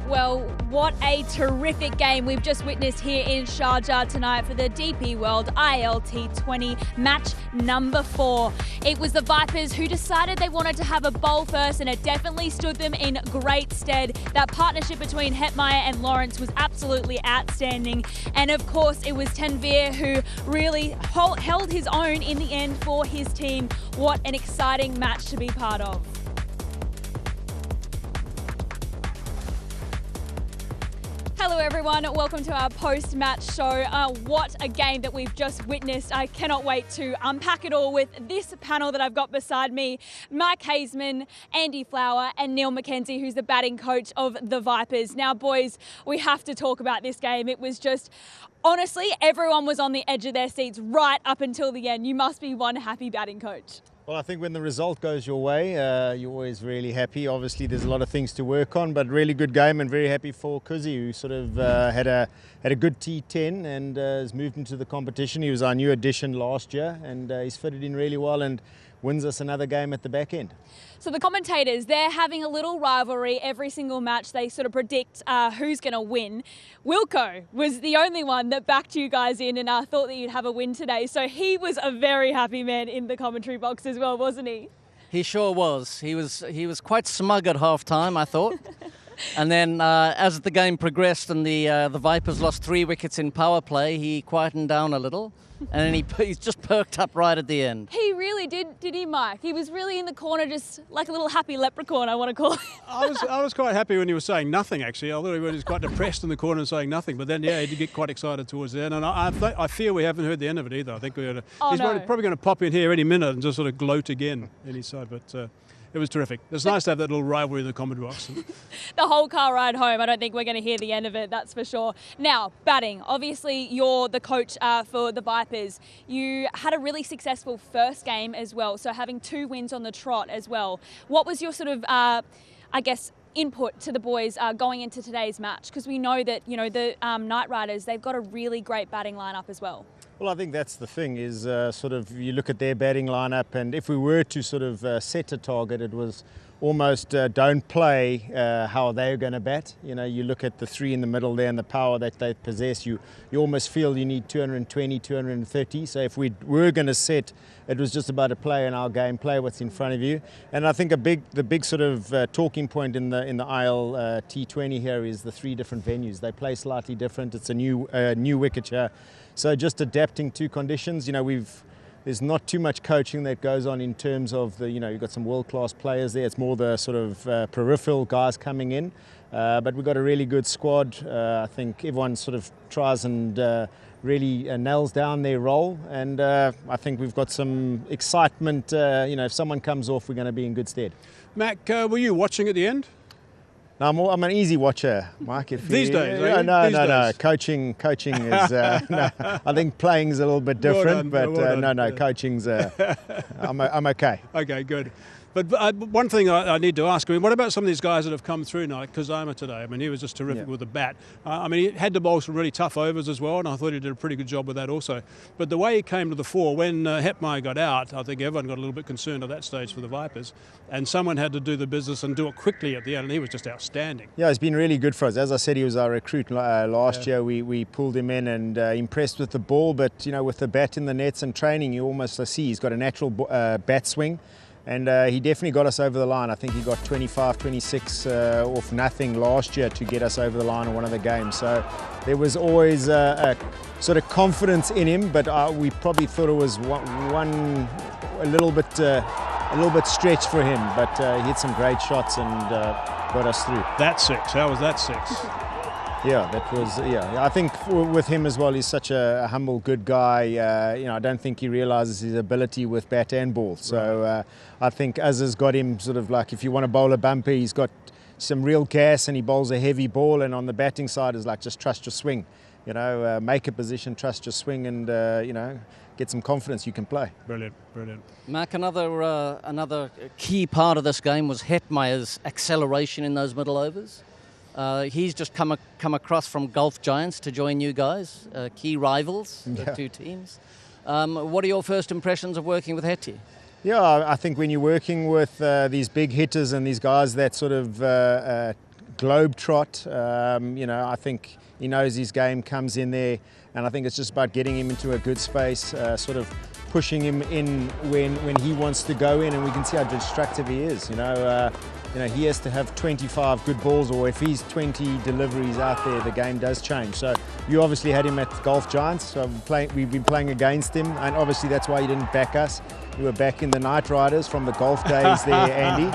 Well, what a terrific game we've just witnessed here in Sharjah tonight for the DP World ILT20 match number 4. It was the Vipers who decided they wanted to have a bowl first, and it definitely stood them in great stead. That partnership between Hetmeyer and Lawrence was absolutely outstanding. And of course, it was Tanvir who really held his own in the end for his team. What an exciting match to be part of. Hello everyone, welcome to our post-match show. What a game that we've just witnessed. I cannot wait to unpack it all with this panel that I've got beside me. Mike Hazeman, Andy Flower and Neil McKenzie, who's the batting coach of the Vipers. Now boys, we have to talk about this game. It was just, honestly, everyone was on the edge of their seats right up until the end. You must be one happy batting coach. Well, I think when the result goes your way, you're always really happy. Obviously, there's a lot of things to work on, but really good game and very happy for Kuzi, who sort of had a good T10 and has moved into the competition. He was our new addition last year and he's fitted in really well and wins us another game at the back end. So the commentators, they're having a little rivalry every single match. They sort of predict who's going to win. Wilco was the only one that backed you guys in and thought that you'd have a win today. So he was a very happy man in the commentary box as well, wasn't he? He sure was. He was quite smug at half-time, I thought. And then as the game progressed and the Vipers lost 3 wickets in power play, he quietened down a little. And then he's just perked up right at the end. He really did he, Mike? He was really in the corner, just like a little happy leprechaun, I want to call it. I was quite happy when he was saying nothing, actually. I thought he was quite depressed in the corner and saying nothing. But then, yeah, he did get quite excited towards the end. And I fear we haven't heard the end of it either. I think he's probably going to pop in here any minute and just sort of gloat again any side. But it was terrific. It's nice to have that little rivalry in the commentary box. The whole car ride home, I don't think we're going to hear the end of it, that's for sure. Now, batting. Obviously, you're the coach for the Vipers. You had a really successful first game as well, so having 2 wins on the trot as well. What was your sort of, input to the boys going into today's match? Because we know that, the Knight Riders, they've got a really great batting lineup as well. Well, I think that's the thing is sort of you look at their batting lineup, and if we were to sort of set a target, it was almost don't play how they're going to bat. You look at the 3 in the middle there and the power that they possess. You almost feel you need 220, 230. So if we were going to set, it was just about to play in our game, play what's in front of you. And I think the big sort of talking point in the ILT20 here is the 3 different venues. They play slightly different. It's a new wicket here. So just adapting to conditions. There's not too much coaching that goes on in terms of you've got some world-class players there. It's more the sort of peripheral guys coming in. But we've got a really good squad. I think everyone sort of tries and really nails down their role. And I think we've got some excitement. If someone comes off, we're going to be in good stead. Mac, were you watching at the end? No, I'm an easy watcher, Mike. These days, no. Coaching is. No, I think playing's a little bit different, coaching's. I'm okay. Okay, good. But one thing I need to ask, what about some of these guys that have come through now, like Kazama today? He was just terrific with the bat. He had to bowl some really tough overs as well, and I thought he did a pretty good job with that also. But the way he came to the fore, when Hetmeyer got out, I think everyone got a little bit concerned at that stage for the Vipers, and someone had to do the business and do it quickly at the end, and he was just outstanding. Yeah, he's been really good for us. As I said, he was our recruit last year. We pulled him in and impressed with the ball, but with the bat in the nets and training, you almost see he's got a natural bat swing. And he definitely got us over the line. I think he got 25, 26 off nothing last year to get us over the line in one of the games. So there was always a sort of confidence in him, but we probably thought it was a little bit stretched for him. But he hit some great shots and got us through. That 6. How was that 6? Yeah, that was, I think with him as well, he's such a humble, good guy. I don't think he realises his ability with bat and ball. So I think has got him sort of like, if you want to bowl a bumper, he's got some real gas and he bowls a heavy ball. And on the batting side is like, just trust your swing. Make a position, trust your swing and, get some confidence, you can play. Brilliant. Mark, another key part of this game was Hetmeyer's acceleration in those middle overs. He's just come across from Golf Giants to join you guys, key rivals, the 2 teams. What are your first impressions of working with Hetty? Yeah, I think when you're working with these big hitters and these guys that sort of globetrot. I think he knows his game, comes in there, and I think it's just about getting him into a good space, sort of pushing him in when he wants to go in, and we can see how destructive he is. He has to have 25 good balls, or if he's 20 deliveries out there, the game does change. So you obviously had him at Golf Giants, so we've been playing against him, and obviously that's why you didn't back us. You were back in the Night Riders from the golf days there, Andy.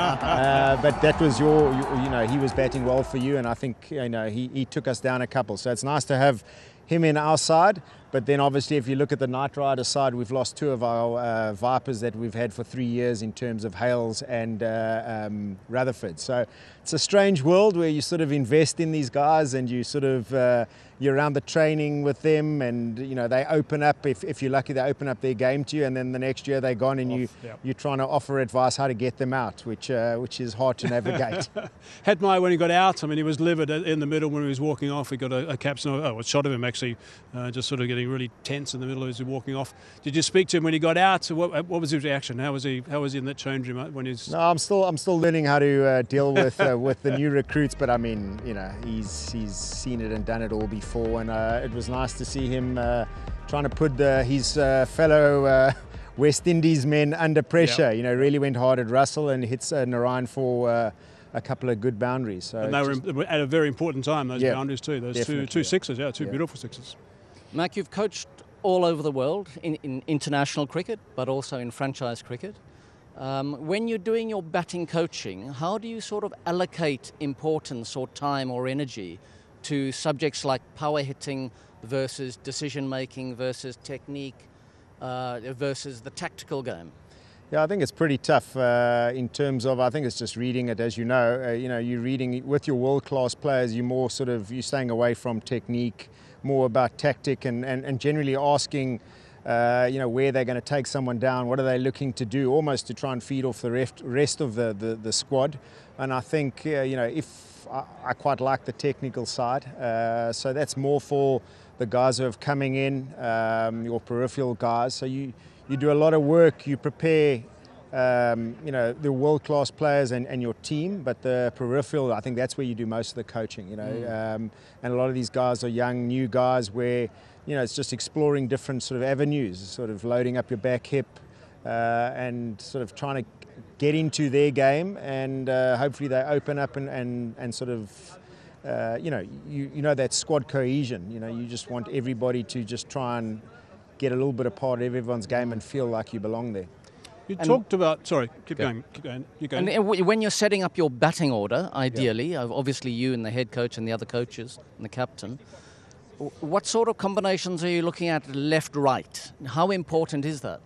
But that was he was batting well for you, and I think he took us down a couple. So it's nice to have him in our side. But then obviously if you look at the Night Rider side, we've lost two of our Vipers that we've had for 3 years in terms of Hales and Rutherford. So it's a strange world where you sort of invest in these guys, and you sort of you're around the training with them, and they open up, if you're lucky, they open up their game to you, and then the next year they're gone, and you're trying to offer advice how to get them out, which is hard to navigate. Hetmyer, when he got out, I mean, he was livid in the middle when he was walking off. He got a caption, a shot of him actually, just sort of getting really tense in the middle as he was walking off. Did you speak to him when he got out? What was his reaction? How was he in that change room when he's? No, I'm still learning how to deal with the new recruits, but I mean, he's seen it and done it all before, and it was nice to see him trying to put his fellow West Indies men under pressure. Yep. Really went hard at Russell and hits Narayan for a couple of good boundaries. So and they were at a very important time, those boundaries too. Those two sixes, two beautiful sixes. Mac, you've coached all over the world in international cricket, but also in franchise cricket. When you're doing your batting coaching, how do you sort of allocate importance or time or energy to subjects like power hitting versus decision making versus technique versus the tactical game? Yeah, I think it's pretty tough in terms of, I think it's just reading it, as you know. You're reading with your world-class players, you're staying away from technique, more about tactic, and generally asking where they're going to take someone down, what are they looking to do, almost to try and feed off the rest of the squad. And I think if I quite like the technical side, so that's more for the guys who are coming in, your peripheral guys. So you do a lot of work, you prepare the world-class players and your team, but the peripheral, I think that's where you do most of the coaching, and a lot of these guys are young, new guys where, it's just exploring different sort of avenues, sort of loading up your back hip and sort of trying to get into their game, and hopefully they open up and sort of, that squad cohesion, you just want everybody to just try and get a little bit a part of everyone's game and feel like you belong there. You talked about, sorry, keep going. And when you're setting up your batting order, ideally, obviously you and the head coach and the other coaches and the captain, what sort of combinations are you looking at left, right? How important is that?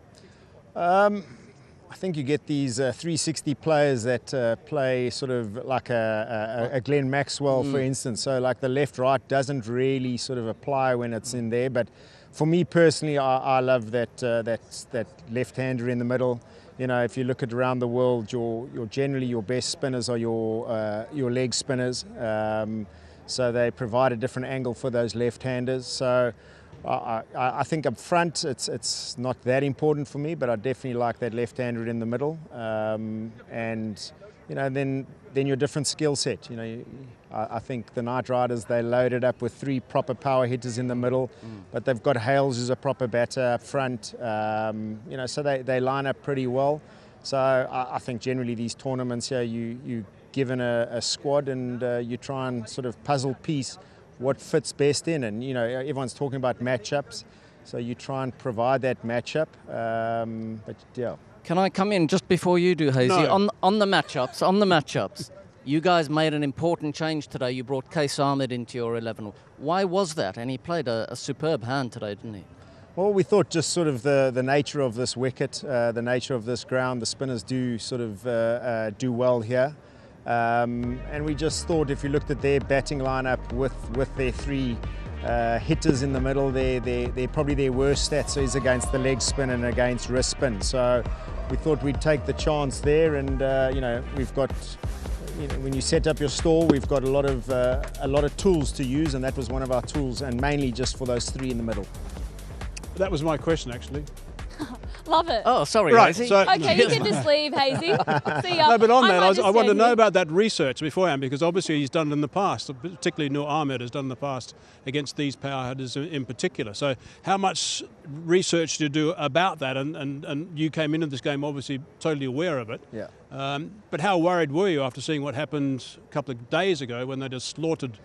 I think you get these 360 players that play sort of like a Glenn Maxwell, for instance. So like the left-right doesn't really sort of apply when it's in there, but for me personally, I love that left-hander in the middle. If you look at around the world, generally your best spinners are your leg spinners. So they provide a different angle for those left-handers. So I think up front it's not that important for me, but I definitely like that left-hander in the middle. And then your different skill set. I think the Night Riders, they loaded up with 3 proper power hitters in the middle, but they've got Hales who's a proper batter up front. So they line up pretty well. So I think generally these tournaments here, you given a squad and you try and sort of puzzle piece what fits best in, and everyone's talking about matchups, so you try and provide that matchup. But yeah. Can I come in just before you do, Hazy? No. On the matchups, you guys made an important change today. You brought Case Ahmed into your 11. Why was that? And he played a superb hand today, didn't he? Well, we thought just sort of the nature of this wicket, the nature of this ground, the spinners do sort of do well here. And we just thought if you looked at their batting lineup with their 3 hitters in the middle, they're probably their worst stats is against the leg spin and against wrist spin. So we thought we'd take the chance there, and we've got, when you set up your stall, we've got a lot of tools to use, and that was one of our tools, and mainly just for those 3 in the middle. That was my question, actually. Love it. Oh, sorry, Right, Hazy. so- Okay, you can just leave, Hazy. See ya. No, but on I that, might I just want to stand know here. about that research beforehand, because obviously he's done it in the past, particularly Nur Ahmed has done in the past against these power hitters in particular. So how much research do you do about that? And you came into this game obviously totally aware of it. Yeah. But how worried were you after seeing what happened a couple of days ago when they just slaughtered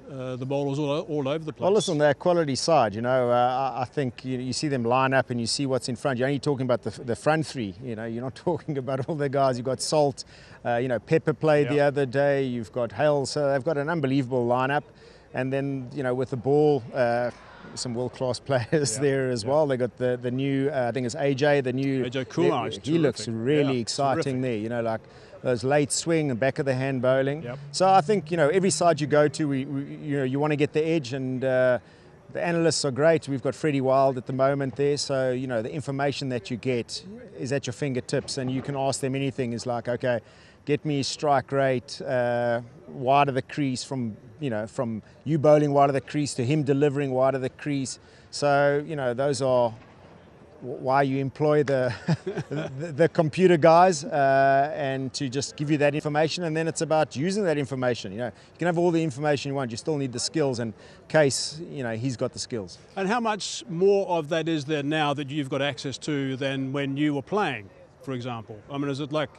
the bowlers all over the place? Well, listen, their quality side, I think you see them line up and you see what's in front. You're only talking about the front three, you're not talking about all the guys. You've got Salt, Pepper played the other day, you've got Hale, so they've got an unbelievable lineup. And then, with the ball, some world-class players there as well. They got the new, I think it's AJ, the new. AJ Kumar is he looks terrific. really Yeah, exciting terrific. there, like those late swing and back of the hand bowling. Yep. So I think, every side you go to, you want to get the edge, and the analysts are great. We've got Freddie Wild at the moment there, so the information that you get is at your fingertips, and you can ask them anything. It's like, okay, get me strike rate, wide of the crease, from you bowling wide of the crease to him delivering wide of the crease. So those are why you employ the computer guys, and to just give you that information, and then it's about using that information. You can have all the information you want, you still need the skills, and Case, he's got the skills. And how much more of that is there now that you've got access to than when you were playing, for example? I mean, is it like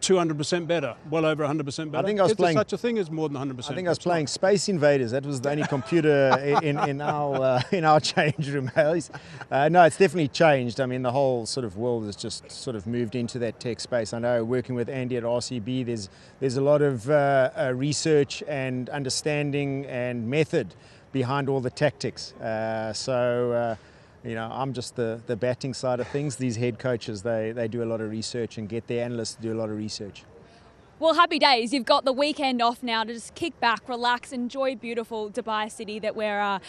200% better, well over 100% better? I think I was Is there playing. such a thing as more than 100%? I think I was playing Space Invaders. That was the only computer in our change room. No, it's definitely changed. I mean, the whole sort of world has just sort of moved into that tech space. I know, working with Andy at RCB, there's a lot of research and understanding and method behind all the tactics. I'm just the batting side of things. These head coaches, they do a lot of research and get their analysts to do a lot of research. Well, happy days. You've got the weekend off now to just kick back, relax, enjoy beautiful Dubai City that we're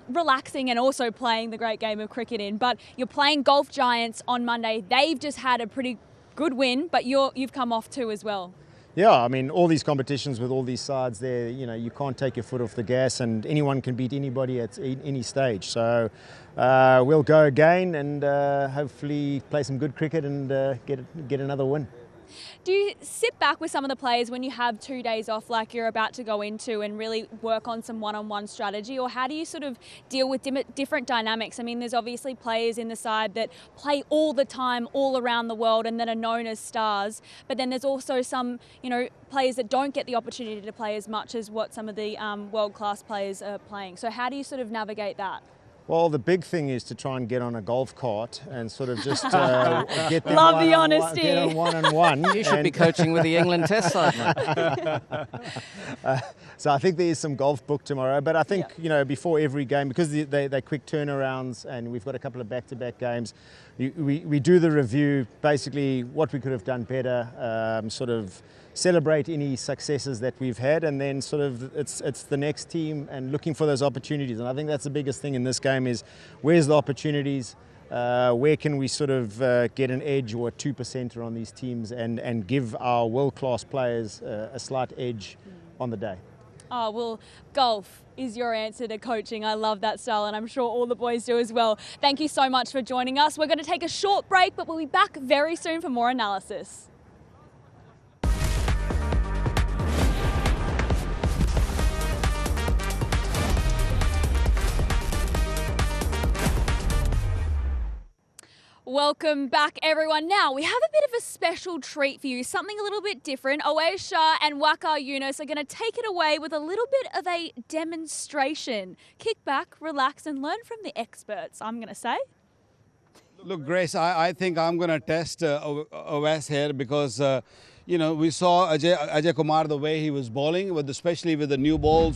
relaxing and also playing the great game of cricket in. But you're playing Golf Giants on Monday. They've just had a pretty good win, but you've come off too as well. Yeah, I mean, all these competitions with all these sides there, you can't take your foot off the gas, and anyone can beat anybody at any stage. So we'll go again and hopefully play some good cricket and get another win. Do you sit back with some of the players when you have 2 days off like you're about to go into and really work on some one-on-one strategy, or how do you sort of deal with different dynamics? I mean, there's obviously players in the side that play all the time, all around the world, and that are known as stars, but then there's also some, players that don't get the opportunity to play as much as what some of the world-class players are playing. So how do you sort of navigate that? Well, the big thing is to try and get on a golf cart and sort of just get them Love the honesty. Get on one-on-one. You should be coaching with the England Test side, mate. So I think there is some golf booked tomorrow, but I think, before every game, because they're quick turnarounds and we've got a couple of back-to-back games, we do the review, basically what we could have done better, sort of celebrate any successes that we've had, and then sort of it's the next team and looking for those opportunities. And I think that's the biggest thing in this game is where's the opportunities, where can we sort of get an edge or a 2%er on these teams and give our world-class players a slight edge on the day. Oh, well, golf is your answer to coaching. I love that style, and I'm sure all the boys do as well. Thank you so much for joining us. We're going to take a short break, but we'll be back very soon for more analysis. Welcome back, everyone. Now, we have a bit of a special treat for you, something a little bit different. Awais Shah and Waqar Younis are going to take it away with a little bit of a demonstration. Kick back, relax, and learn from the experts, I'm going to say. Look, Grace, I think I'm going to test Awais here because, we saw Ajay Kumar, the way he was bowling, especially with the new ball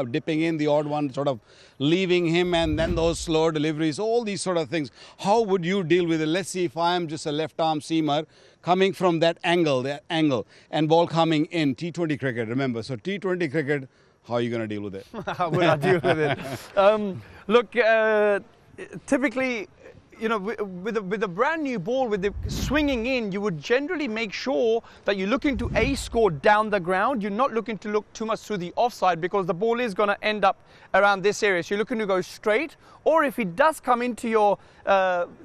dipping in, the odd one sort of leaving him, and then those slow deliveries, all these sort of things. How would you deal with it? Let's see if I am just a left-arm seamer coming from that angle, and ball coming in. T20 cricket, remember. So T20 cricket, how are you going to deal with it? How would I deal with it? Look, typically, you know, with a brand new ball, with the swinging in, you would generally make sure that you're looking to score down the ground. You're not looking to look too much to the offside, because the ball is going to end up around this area. So you're looking to go straight, or if it does come into your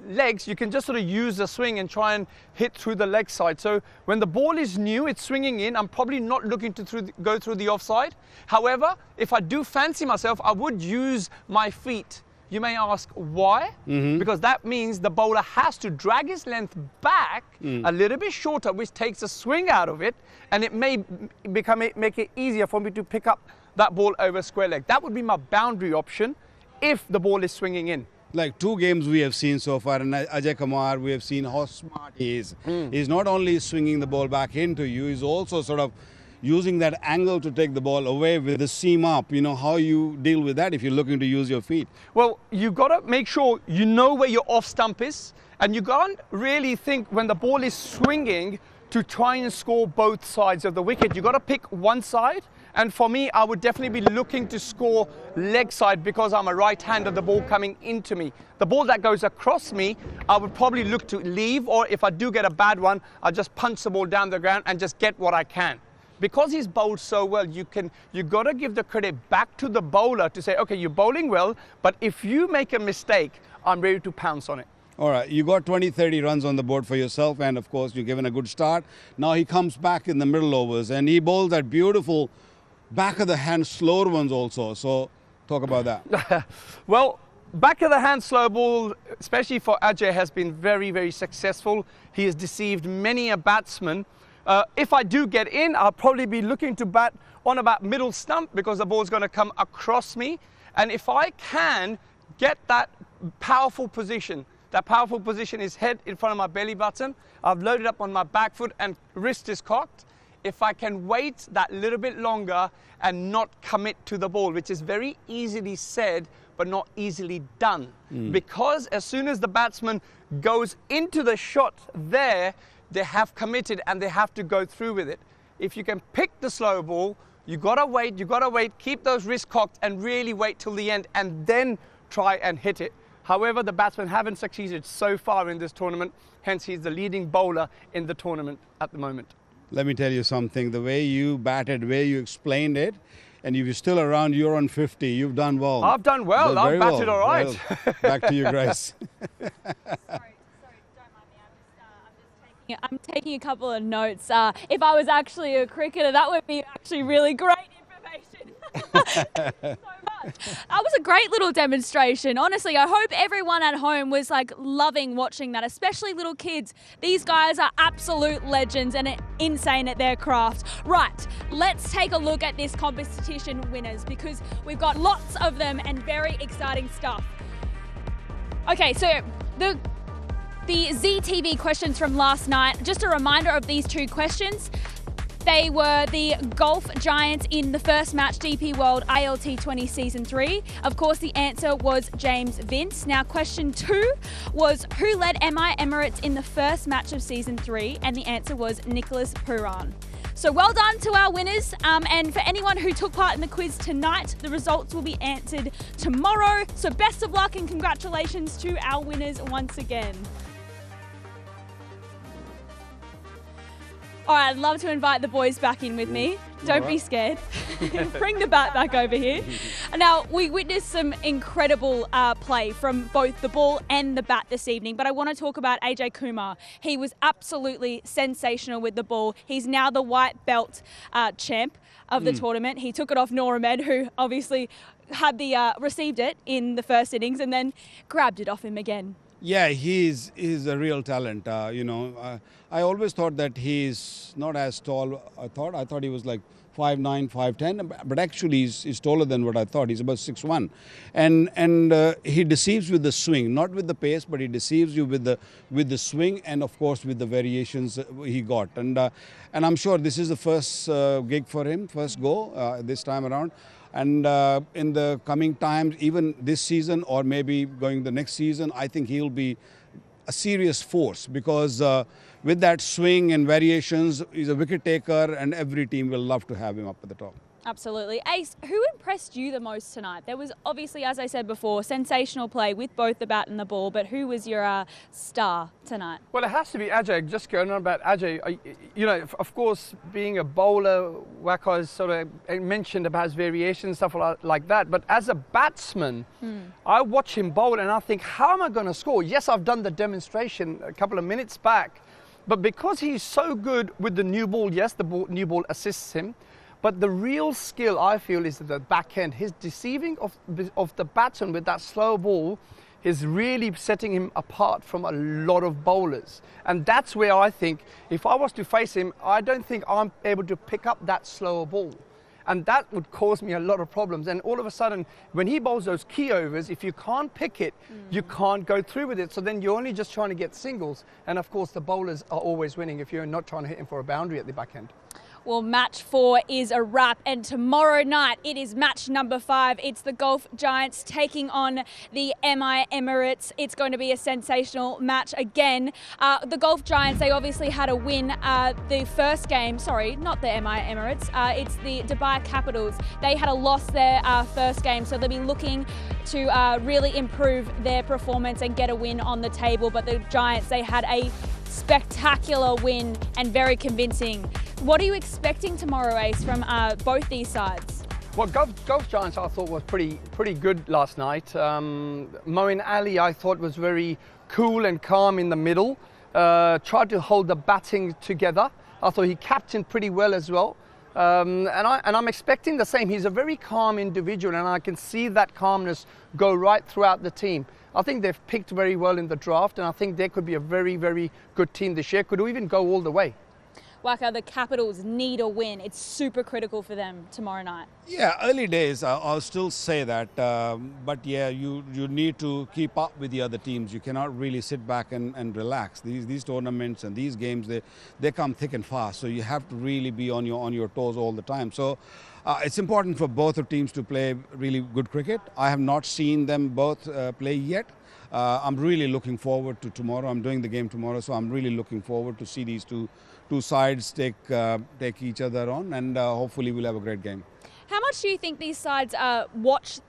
legs, you can just sort of use the swing and try and hit through the leg side. So when the ball is new, it's swinging in, I'm probably not looking to go through the offside. However, if I do fancy myself, I would use my feet. You may ask why? Because that means the bowler has to drag his length back a little bit shorter, which takes the swing out of it, and it may make it easier for me to pick up that ball over square leg. That would be my boundary option if the ball is swinging in. Like 2 games we have seen so far, and Ajay Kumar, we have seen how smart he is. He's not only swinging the ball back into you, he's also sort of using that angle to take the ball away with the seam up. You know how you deal with that if you're looking to use your feet? Well, you got to make sure you know where your off stump is, and you can't really think when the ball is swinging to try and score both sides of the wicket. You got to pick one side, and for me, I would definitely be looking to score leg side, because I'm a right-hander, the ball coming into me. The ball that goes across me, I would probably look to leave, or if I do get a bad one, I'll just punch the ball down the ground and just get what I can. Because he's bowled so well, you got to give the credit back to the bowler to say, okay, you're bowling well, but if you make a mistake, I'm ready to pounce on it. All right, you got 20-30 runs on the board for yourself, and of course, you're given a good start. Now he comes back in the middle overs, and he bowls that beautiful back of the hand slower ones also. So talk about that. Well, back of the hand slow ball, especially for Ajay, has been very, very successful. He has deceived many a batsman. If I do get in, I'll probably be looking to bat on about middle stump, because the ball's going to come across me. And if I can get that powerful position is head in front of my belly button. I've loaded up on my back foot and wrist is cocked. If I can wait that little bit longer and not commit to the ball, which is very easily said, but not easily done. Because as soon as the batsman goes into the shot there, they have committed and they have to go through with it. If you can pick the slow ball, you gotta wait, keep those wrists cocked and really wait till the end and then try and hit it. However, the batsmen haven't succeeded so far in this tournament, hence he's the leading bowler in the tournament at the moment. Let me tell you something, the way you batted, the way you explained it, and if you're still around, you're on 50, you've done well. I've done well, I've batted all right. Well, back to you, Grace. I'm taking a couple of notes. If I was actually a cricketer, that would be actually really great information. So much. That was a great little demonstration. Honestly, I hope everyone at home was like loving watching that, especially little kids. These guys are absolute legends and insane at their craft. Right, let's take a look at this competition winners, because we've got lots of them and very exciting stuff. Okay, so the ZTV questions from last night, just a reminder of these 2 questions. They were the golf giants in the first match, DP World ILT20 Season 3. Of course, the answer was James Vince. Now, question 2 was who led MI Emirates in the first match of Season 3? And the answer was Nicholas Pooran. So well done to our winners. And for anyone who took part in the quiz tonight, the results will be answered tomorrow. So best of luck and congratulations to our winners once again. All right, I'd love to invite the boys back in with me. Don't be scared. Bring the bat back over here. Now, we witnessed some incredible play from both the ball and the bat this evening, but I want to talk about Ajay Kumar. He was absolutely sensational with the ball. He's now the white belt champ of the tournament. He took it off Noor Ahmed, who obviously had received it in the first innings and then grabbed it off him again. Yeah, he's a real talent. I always thought that he's not as tall. I thought he was like 5'9", 5'10", but actually he's taller than what I thought. He's about 6'1", and he deceives with the swing, not with the pace, but he deceives you with the swing, and of course with the variations he got. And I'm sure this is the first gig for him, first go this time around. And in the coming times, even this season or maybe going the next season, I think he'll be a serious force, because with that swing and variations, he's a wicket taker and every team will love to have him up at the top. Absolutely. Ace, who impressed you the most tonight? There was obviously, as I said before, sensational play with both the bat and the ball, but who was your star tonight? Well, it has to be Ajay. Just going on about Ajay, you know, of course, being a bowler, Waka has sort of mentioned about his variations, stuff like that, but as a batsman, I watch him bowl and I think, how am I going to score? Yes, I've done the demonstration a couple of minutes back, but because he's so good with the new ball, yes, the new ball assists him, but the real skill, I feel, is at the back end. His deceiving of the batsman with that slow ball is really setting him apart from a lot of bowlers. And that's where I think, if I was to face him, I don't think I'm able to pick up that slower ball. And that would cause me a lot of problems. And all of a sudden, when he bowls those key overs, if you can't pick it, you can't go through with it. So then you're only just trying to get singles. And of course, the bowlers are always winning if you're not trying to hit him for a boundary at the back end. Well, match 4 is a wrap, and tomorrow night it is match number 5. It's the Gulf Giants taking on the MI Emirates. It's going to be a sensational match again. The Gulf Giants, they obviously had a win the first game. Sorry, not the MI Emirates. It's the Dubai Capitals. They had a loss their first game, so they'll be looking to really improve their performance and get a win on the table. But the Giants, they had a spectacular win and very convincing. What are you expecting tomorrow, Ace, from both these sides? Well, Gulf Giants I thought was pretty good last night. Moeen Ali I thought was very cool and calm in the middle. Tried to hold the batting together. I thought he captained pretty well as well. And I'm expecting the same. He's a very calm individual, and I can see that calmness go right throughout the team. I think they've picked very well in the draft, and I think they could be a very, very good team this year. Could even go all the way. Waka, the Capitals need a win. It's super critical for them tomorrow night. Yeah, early days, I'll still say that. But yeah, you need to keep up with the other teams. You cannot really sit back and relax. These tournaments and these games, they come thick and fast. So you have to really be on your toes all the time. So it's important for both of teams to play really good cricket. I have not seen them both play yet. I'm really looking forward to tomorrow. I'm doing the game tomorrow, so I'm really looking forward to see these two sides take each other on, and hopefully we'll have a great game. How much do you think these sides watch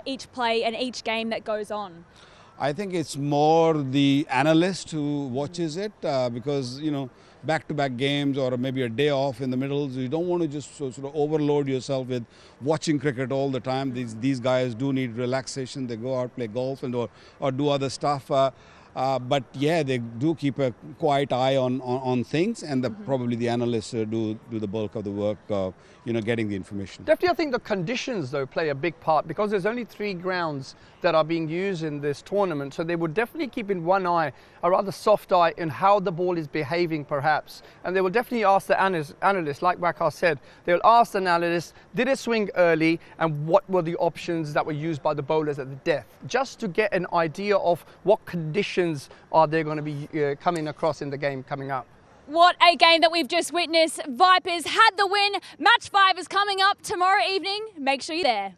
each play and each game that goes on? I think it's more the analyst who watches it because, you know, back-to-back games or maybe a day off in the middle, so you don't want to just sort of overload yourself with watching cricket all the time. These guys do need relaxation. They go out, play golf and or do other stuff. But yeah, they do keep a quiet eye on things, and probably the analysts do the bulk of the work, getting the information. Definitely, I think the conditions, though, play a big part because there's only 3 grounds that are being used in this tournament. So they would definitely keep in one eye, a rather soft eye, in how the ball is behaving, perhaps. And they will definitely ask the analyst, like Waka said, they'll ask the analyst, did it swing early, and what were the options that were used by the bowlers at the death, just to get an idea of what conditions are they going to be coming across in the game coming up. What a game that we've just witnessed. Vipers had the win. Match 5 is coming up tomorrow evening. Make sure you're there.